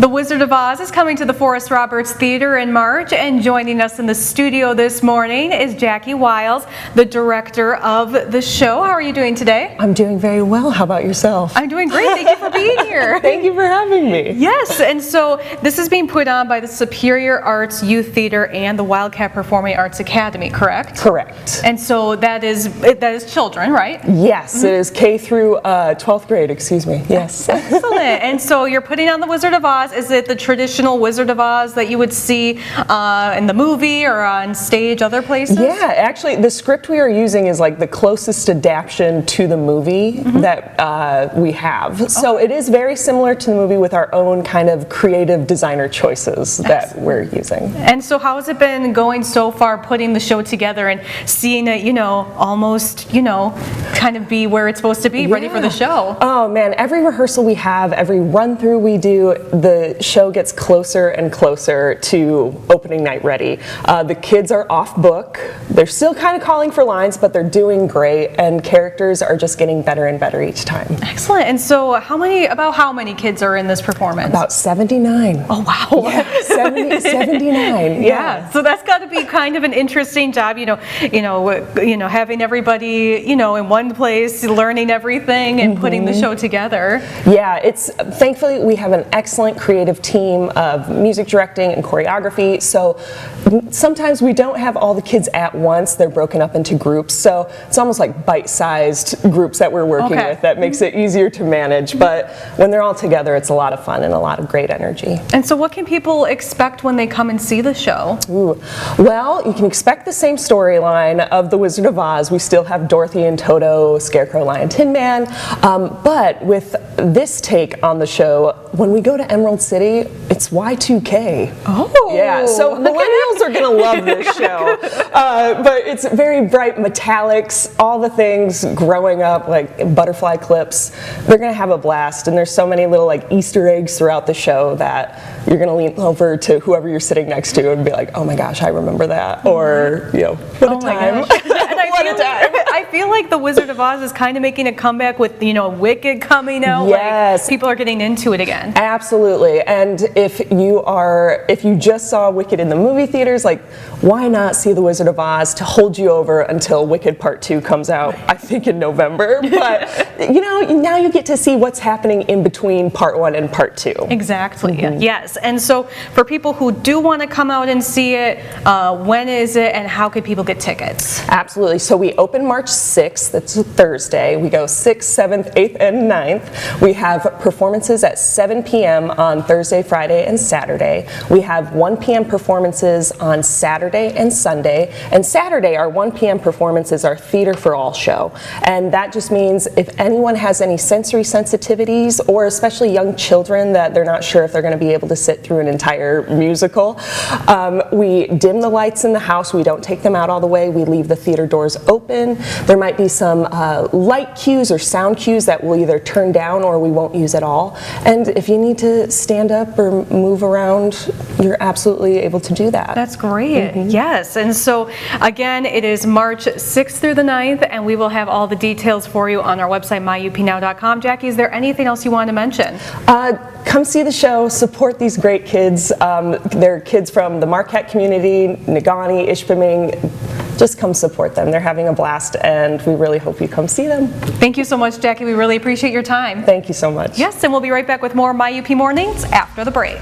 The Wizard of Oz is coming to the Forrest Roberts Theater in March, and joining us in the studio this morning is Jackie Wiles, the director of the show. How are you doing today? I'm doing very well. How about yourself? I'm doing great. Thank you for being here. Thank you for having me. Yes, and so this is being put on by the Superior Arts Youth Theater and the Wildcat Performing Arts Academy, correct? Correct. And so that is children, right? Yes, it is K through 12th grade, excuse me. Yes. Excellent. And so you're putting on the Wizard of Oz. Is it the traditional Wizard of Oz that you would see in the movie or on stage other places? Yeah, actually the script we are using is like the closest adaptation to the movie that we have. So it is very similar to the movie with our own kind of creative designer choices that we're using. And so how has it been going so far, putting the show together and seeing it, almost, kind of be where it's supposed to be, ready for the show? Oh man, every rehearsal we have, every run through we do, the show gets closer and closer to opening night ready. The kids are off book. They're still kind of calling for lines, but they're doing great, and characters are just getting better and better each time. Excellent. And so how many kids are in this performance? About 79. Oh wow. Yeah, 79. Yeah. So that's got to be kind of an interesting job, having everybody, in one place, learning everything and putting the show together. Yeah, thankfully we have an excellent creative team of music directing and choreography. So sometimes we don't have all the kids at once. They're broken up into groups. So it's almost like bite-sized groups that we're working with. That makes it easier to manage. But when they're all together, it's a lot of fun and a lot of great energy. And so what can people expect when they come and see the show? Ooh. Well, you can expect the same storyline of The Wizard of Oz. We still have Dorothy and Toto, Scarecrow, Lion, Tin Man. But with this take on the show, when we go to Emerald City, it's Y2K. Oh. Yeah, so millennials are going to love this show. But it's very bright metallics, all the things growing up, like butterfly clips. They're going to have a blast, and there's so many little like Easter eggs throughout the show that you're going to lean over to whoever you're sitting next to and be like, oh my gosh, I remember that. Or, what a time. What a time. I feel like The Wizard of Oz is kind of making a comeback with, Wicked coming out. Yes. Like, people are getting into it again. Absolutely. And if you just saw Wicked in the movie theaters, like, why not see The Wizard of Oz to hold you over until Wicked Part 2 comes out, I think in November. But, now you get to see what's happening in between Part 1 and Part 2. Exactly. Yes. And so for people who do want to come out and see it, when is it and how could people get tickets? Absolutely. So we open March 6th, that's a Thursday. We go 6th, 7th, 8th, and 9th. We have performances at 7 p.m. on Thursday, Friday, and Saturday. We have 1 p.m. performances on Saturday and Sunday. And Saturday, our 1 p.m. performances are Theater for All show. And that just means if anyone has any sensory sensitivities, or especially young children that they're not sure if they're going to be able to sit through an entire musical, we dim the lights in the house. We don't take them out all the way. We leave the theater doors open. There might be some light cues or sound cues that we'll either turn down or we won't use at all. And if you need to stand up or move around, you're absolutely able to do that. That's great. Yes. And so again, it is March 6th through the 9th, and we will have all the details for you on our website, myupnow.com. Jackie, is there anything else you want to mention? Come see the show, support these great kids. They're kids from the Marquette community, Negaunee, Ishpeming. Just come support them. They're having a blast, and we really hope you come see them. Thank you so much, Jackie. We really appreciate your time. Thank you so much. Yes, and we'll be right back with more My UP Mornings after the break.